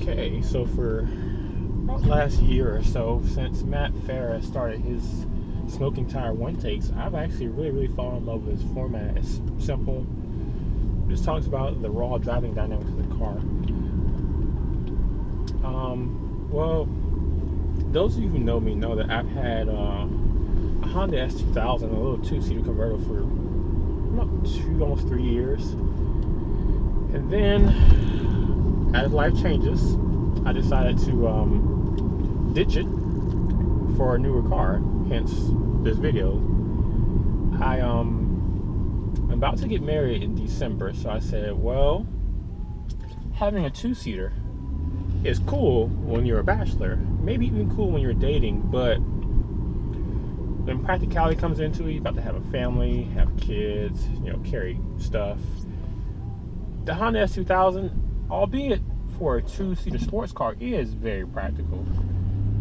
Okay, so for about last year or so, since Matt Farah started his smoking tire one takes, I've actually really fallen in love with his format. It's simple. It just talks about the raw driving dynamics of the car. Well, those of you who know me know that I've had a Honda S2000, a little two-seater convertible for about almost 3 years. And then, as life changes, I decided to ditch it for a newer car, hence this video. I'm about to get married in December, so I said, well, having a two-seater is cool when you're a bachelor, maybe even cool when you're dating, but when practicality comes into it, you're about to have a family, have kids, carry stuff. The Honda S2000, albeit for a two-seater sports car, is very practical.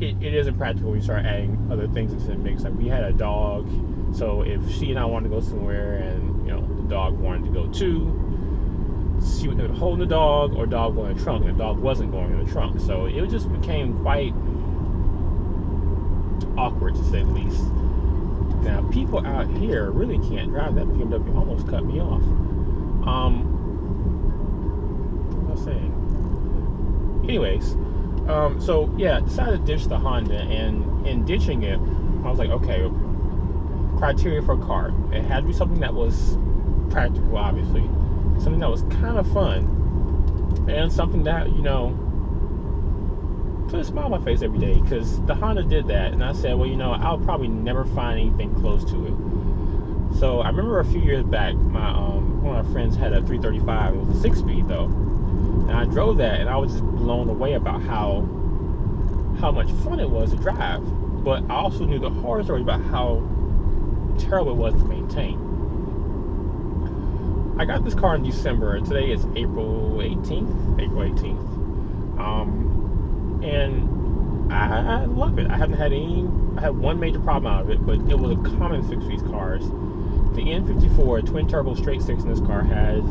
It isn't practical when you start adding other things into the mix. Like, we had a dog, so if she and I wanted to go somewhere and the dog wanted to go too, she would hold the dog, or dog going in the trunk, and the dog wasn't going in the trunk. So it just became quite awkward, to say the least. Now, people out here really can't drive that BMW. Almost cut me off. What was I saying? Anyways, so yeah, decided to ditch the Honda, and in ditching it, I was like, okay, criteria for a car. It had to be something that was practical, obviously. Something that was kind of fun, and something that, put a smile on my face every day, because the Honda did that. And I said, well, I'll probably never find anything close to it. So I remember a few years back, one of my friends had a 335. It was a 6-speed though, and I drove that, and I was just blown away about how much fun it was to drive. But I also knew the horror story about how terrible it was to maintain. I got this car in December. Today is April 18th. And I love it. I had one major problem out of it, but it was a common fix for these cars. The N54 twin turbo straight six in this car has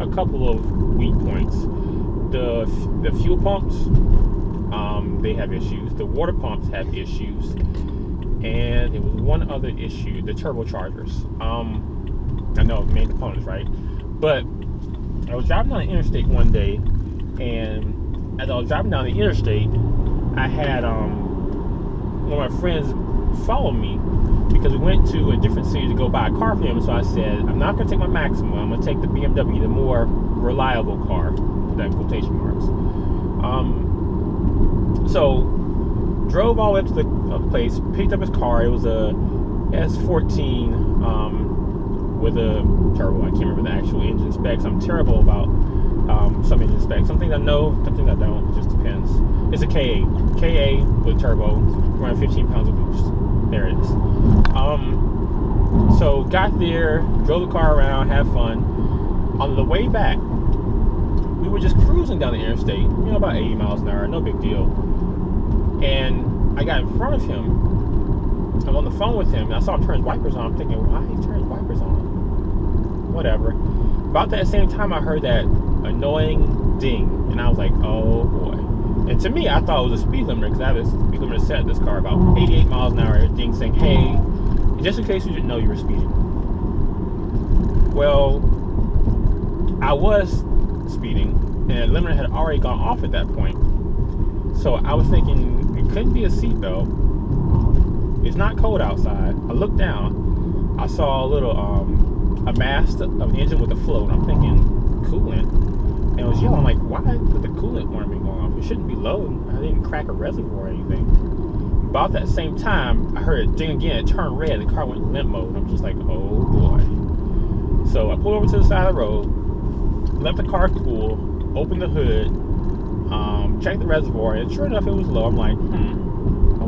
a couple of weak points. The fuel pumps, they have issues. The water pumps have issues, and it was one other issue: the turbochargers. I know main components, right? But I was driving down the interstate one day, and as I was driving down the interstate, I had one of my friends follow me, because we went to a different city to go buy a car for him. So I said, I'm not going to take my Maxima. I'm going to take the BMW, the more reliable car, that quotation marks. So drove all the way up to the place, picked up his car. It was a S14 with a turbo. I can't remember the actual engine specs. I'm terrible about some engine specs. Some things I know, some things I don't. It just depends. It's a KA with turbo, around 15 pounds of boost. There it is. So got there, drove the car around, had fun. On the way back, we were just cruising down the interstate, about 80 miles an hour, no big deal. And I got in front of him. I'm on the phone with him, and I saw him turn his wipers on. I'm thinking, why did he turn his wipers on? Whatever. About that same time, I heard that annoying ding, and I was like, oh boy. And to me, I thought it was a speed limiter, because I have a speed limiter set in this car, about 88 miles an hour. Ding, saying, hey, just in case you didn't know you were speeding. Well, I was speeding, and the limiter had already gone off at that point. So I was thinking, it couldn't be a seatbelt. It's not cold outside. I looked down. I saw a little a mast of the engine with a float. I'm thinking coolant, and it was yellow. I'm like, why would the coolant warming go off? It shouldn't be low. I didn't crack a reservoir or anything. About that same time, I heard it ding again. It turned red. The car went in limp mode. I'm just like, oh boy. So I pulled over to the side of the road, let the car cool, opened the hood, checked the reservoir, and sure enough, it was low. I'm like,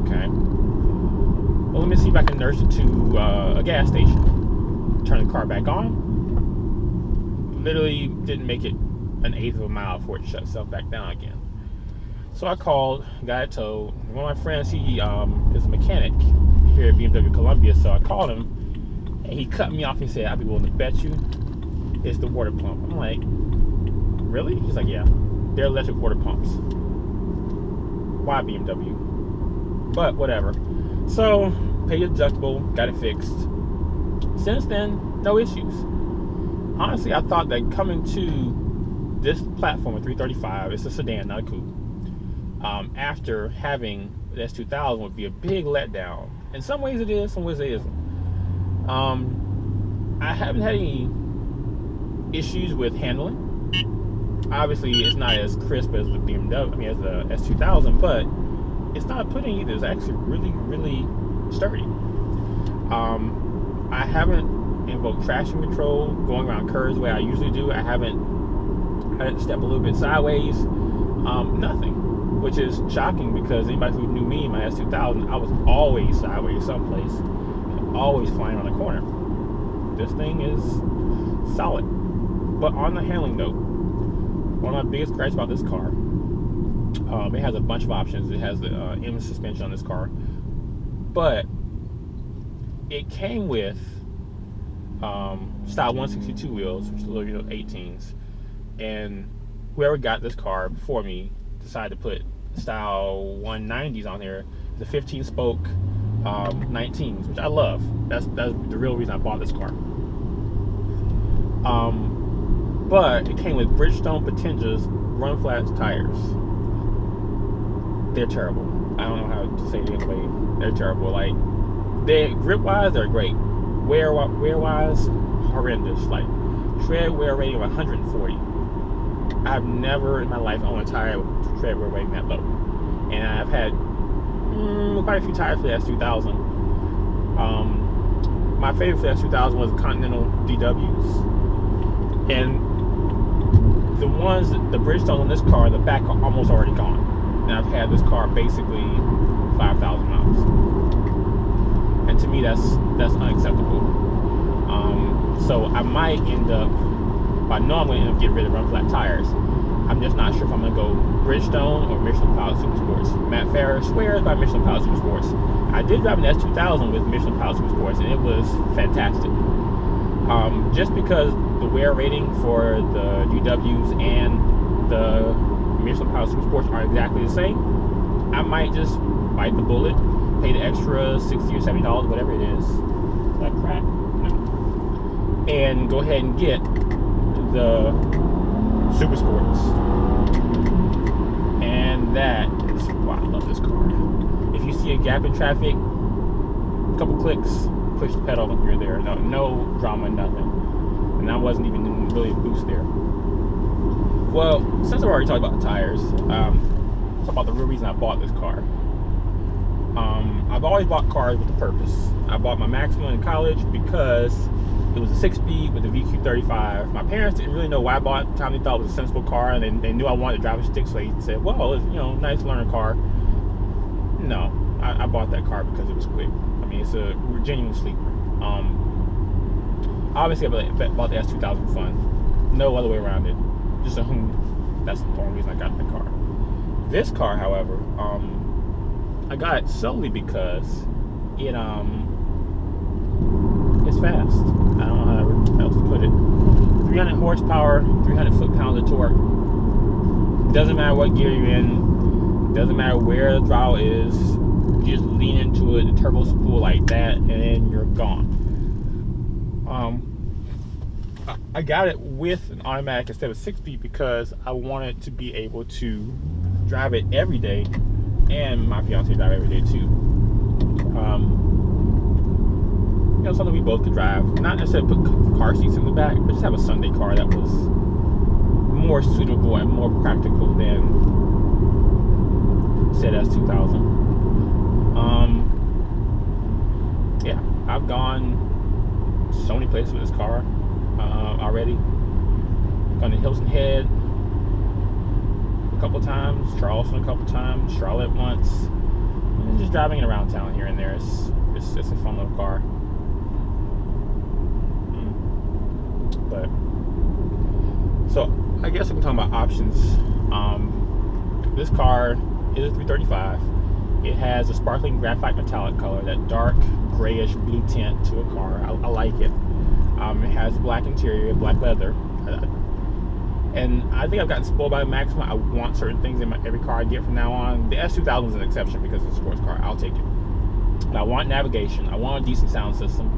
okay. Well, let me see if I can nurse it to a gas station. Turn the car back on. Literally didn't make it an eighth of a mile before it shut itself back down again. So I called, got it towed. One of my friends, he is a mechanic here at BMW Columbia, so I called him, and he cut me off and said, I'd be willing to bet you it's the water pump. I'm like, really? He's like, yeah. They're electric water pumps. Why BMW? But whatever. So, pay your deductible, got it fixed. Since then, no issues. Honestly, I thought that coming to this platform at 335, it's a sedan, not a coupe, after having the S2000 would be a big letdown. In some ways it is, some ways it isn't. I haven't had any issues with handling. Obviously, it's not as crisp as the BMW, I mean, as the S2000, but it's not pudding either. It's actually really, really sturdy. I haven't invoked traction control going around curves the way I usually do. I haven't step a little bit sideways. Nothing, which is shocking because anybody who knew me in my S2000, I was always sideways someplace, always flying on a corner. This thing is solid. But on the handling note, one of my biggest gripes about this car, it has a bunch of options. It has the M suspension on this car, but it came with style 162 wheels, which are little 18s, and whoever got this car before me decided to put style 190s on there, the 15 spoke 19s, which I love. That's the real reason I bought this car. But it came with Bridgestone Potenza's run flats tires. They're terrible. I don't know how to say it anyway. They're terrible. Like, they grip wise, they're great. Wear wise, horrendous. Like, tread wear rating of 140. I've never in my life owned a tire with tread wear rating that low. And I've had quite a few tires for the S2000. My favorite for the S2000 was Continental DWs. And the Bridgestone on this car, the back are almost already gone. And I've had this car basically 5,000 miles. And to me, that's unacceptable. So I might end up, I know I'm going to end up getting rid of run flat tires. I'm just not sure if I'm going to go Bridgestone or Michelin Pilot Super Sports. Matt Farrer swears by Michelin Pilot Super Sports. I did drive an S2000 with Michelin Pilot Super Sports, and it was fantastic. Just because the wear rating for the GWs and the Michelin Pilot Super Sports are exactly the same, I might just bite the bullet, pay the extra $60 or $70, whatever it is. Is that crack? No. And go ahead and get the Super Sports. And that is why I love this car. If you see a gap in traffic, a couple clicks, push the pedal, you're there. No drama, nothing. And I wasn't even in really a boost there. Well, since I've already talked about the tires, talk about the real reason I bought this car. I've always bought cars with a purpose. I bought my Maxima in college because it was a 6-speed with a VQ35. My parents didn't really know why I bought it at the time. They thought it was a sensible car, and they knew I wanted to drive a stick, so they said, well, it's, nice learner car. No, I bought that car because it was quick. I mean, it's a genuine sleeper. Obviously, I bought the S2000 for fun. No other way around it. Just a hoon. That's the only reason I got the car. This car, however, I got it solely because it's fast. I don't know how else to put it. 300 horsepower, 300 foot-pounds of torque. Doesn't matter what gear you're in. Doesn't matter where the throttle is. You just lean into it, the turbo spool like that, and then you're gone. I got it with an automatic instead of 6-speed because I wanted to be able to drive it every day, and my fiance drive every day too. Something we both could drive. Not necessarily put car seats in the back, but just have a Sunday car that was more suitable and more practical than said S2000. Yeah, I've gone so many places with this car already. Gone to Hilton Head a couple times, Charleston a couple times, Charlotte once, and just driving it around town here and there. It's a fun little car. But so I guess I can talk about options. This car is a 335. It has a sparkling graphite metallic color, that dark grayish blue tint to a car. I like it. It has black interior, black leather. And I think I've gotten spoiled by the Maxima. I want certain things in every car I get from now on. The S2000 is an exception because it's a sports car. I'll take it. But I want navigation. I want a decent sound system.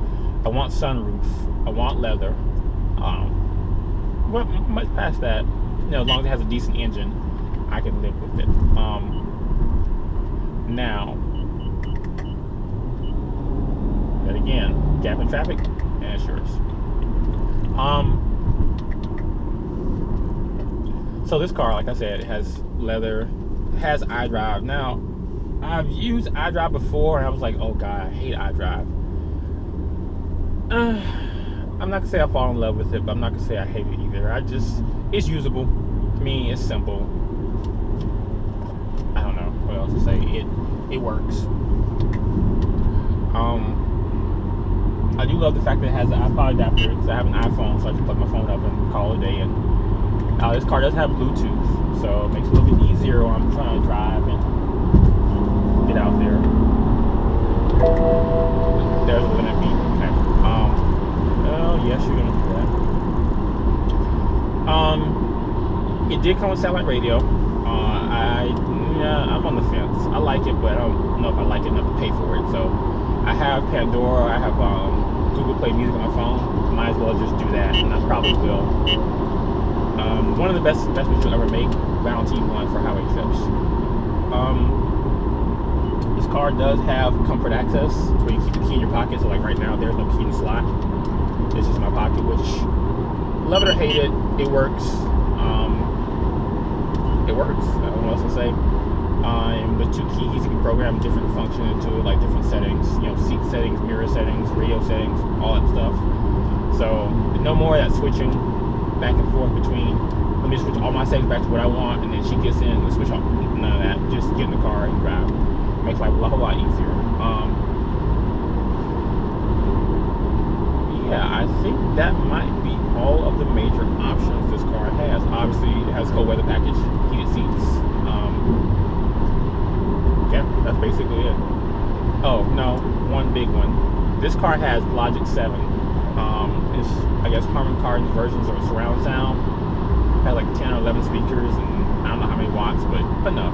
I want sunroof. I want leather. But much past that, as long as it has a decent engine, I can live with it. Now, that again, gap in traffic and insurance. So this car, like I said, it has leather, it has iDrive. Now, I've used iDrive before, and I was like, oh god, I hate iDrive. I'm not gonna say I fall in love with it, but I'm not gonna say I hate it either. It's usable. To me, it's simple. I don't know what else to say. It works. I do love the fact that it has an iPod adapter because I have an iPhone, so I can plug my phone up and call it a day. And this car does have Bluetooth, so it makes it a little bit easier when I'm trying to drive and get out there. There's a limit beat. Okay. Oh yes, you're gonna do that. It did come with satellite radio. I'm on the fence. I like it, but I don't know if I like it enough to pay for it. So I have Pandora. I have Google Play Music on my phone. Might as well just do that, and I probably will. One of the best investments you'll ever make, guarantee one for highway trips. This car does have comfort access, where you keep the key in your pocket. So like right now, there's no key in the slot. This is my pocket, which, love it or hate it, it works. It works. I don't know what else to say. The two keys, you can program different functions into it, like different settings, seat settings, mirror settings, radio settings, all that stuff. So no more of that switching back and forth between, let me switch all my settings back to what I want, and then she gets in and switch off. None of that. Just get in the car and drive. Makes life a whole lot easier. Yeah, I think that might be all of the major options this car has. Obviously, it has cold weather package, heated seats. Yeah, that's basically it. Oh no, one big one. This car has Logic 7. It's, I guess, Harman Kardon versions of surround sound. It has like 10 or 11 speakers, and I don't know how many watts, but enough.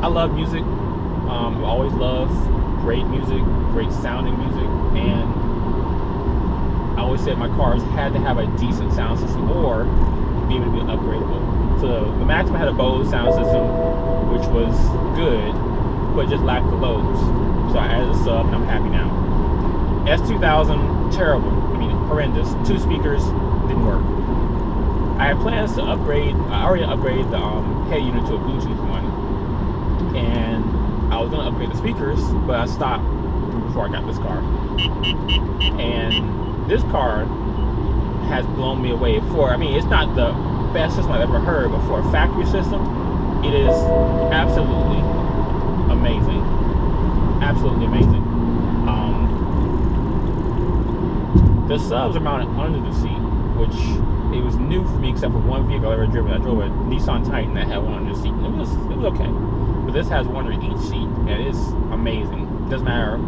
I love music. I've always loved great music, great sounding music, and I always said my cars had to have a decent sound system or be able to be upgradable. So the Maxima had a Bose sound system, which was good, but just lacked the lows. So I added a sub, and I'm happy now. S2000, terrible. I mean, horrendous. 2 speakers, didn't work. I had plans to upgrade. I already upgraded the head unit to a Bluetooth one, and I was gonna upgrade the speakers, but I stopped before I got this car. And this car has blown me away. I mean, it's not the best system I've ever heard, but for a factory system, it is absolutely amazing. Absolutely amazing. The subs are mounted under the seat, which it was new for me except for one vehicle I've ever driven. I drove a Nissan Titan that had one under the seat, and it was okay. But this has one under each seat, and it's amazing. It doesn't matter,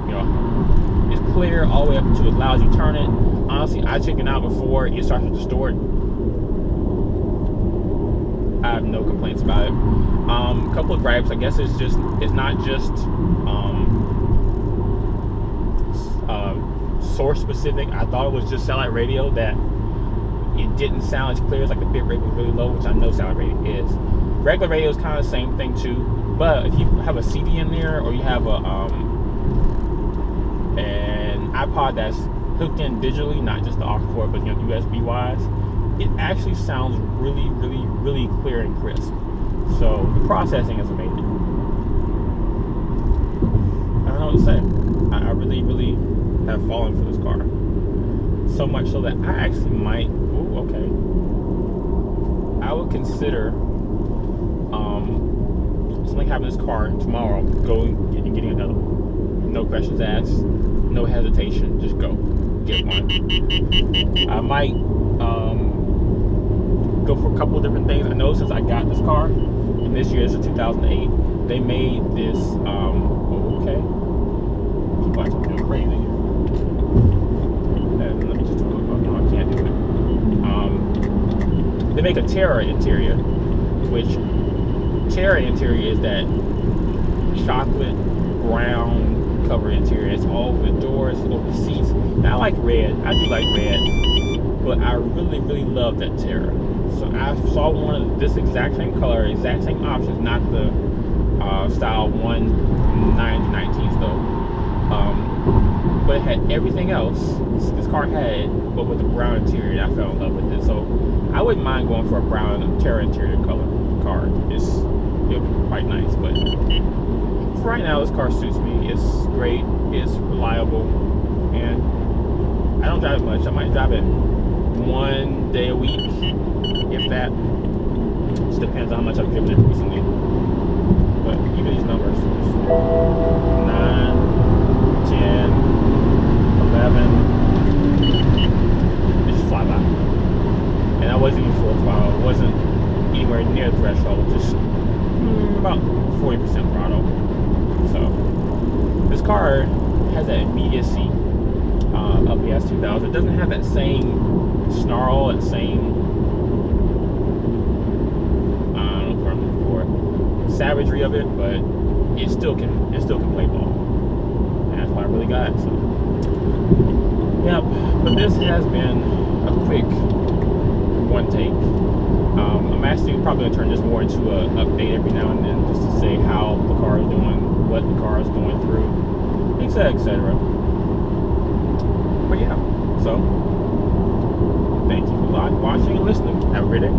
it's clear all the way up to it allows you to turn it. Honestly, I chickened out before it started to distort. I have no complaints about it. A couple of gripes. I guess it's not just source specific. I thought it was just satellite radio, that it didn't sound as clear. It's like the bit rate was really low, which I know satellite radio is. Regular radio is kind of the same thing too, but if you have a CD in there, or you have an iPod that's hooked in digitally, not just the aux cord, but USB wise, it actually sounds really, really, really clear and crisp. So the processing is amazing. I don't know what to say. I really, really have fallen for this car. So much so that I actually might. Ooh, okay. I would consider something happening to this car tomorrow. Going and getting another one. No questions asked. No hesitation. Just go. Get one. I might go for a couple of different things. I know since I got this car, and this year is a 2008, they made this. Okay. People are doing crazy here. Let me just do it. No, I can't do it. they make a Terra interior, which Terra interior is that chocolate brown cover interior. It's all over the doors, over the seats. And I like red. I do like red, but I really love that Terra. So I saw one of this exact same color, exact same options, not the style 1919s though. But it had everything else this car had, but with a brown interior, and I fell in love with it. So I wouldn't mind going for a brown Terra interior color car. It'll be quite nice, but for right now, this car suits me. It's great, it's reliable, and I don't drive it much. I might drive it one day a week, if that. Just depends on how much I've driven it recently. But give me these numbers. 9, 10, 11. They just fly by. And I wasn't even full throttle. It wasn't anywhere near the threshold. Just about 40% throttle. So this car has that immediacy of the S2000. It doesn't have that same snarl and same savagery of it, but it still can play ball, and that's why I really got it. So yeah, but this has been a quick one take. I'm actually probably gonna turn this more into an update every now and then, just to say how the car is doing, what the car is going through, etc., etc. But yeah, so thank you for watching and listening. Have a great day.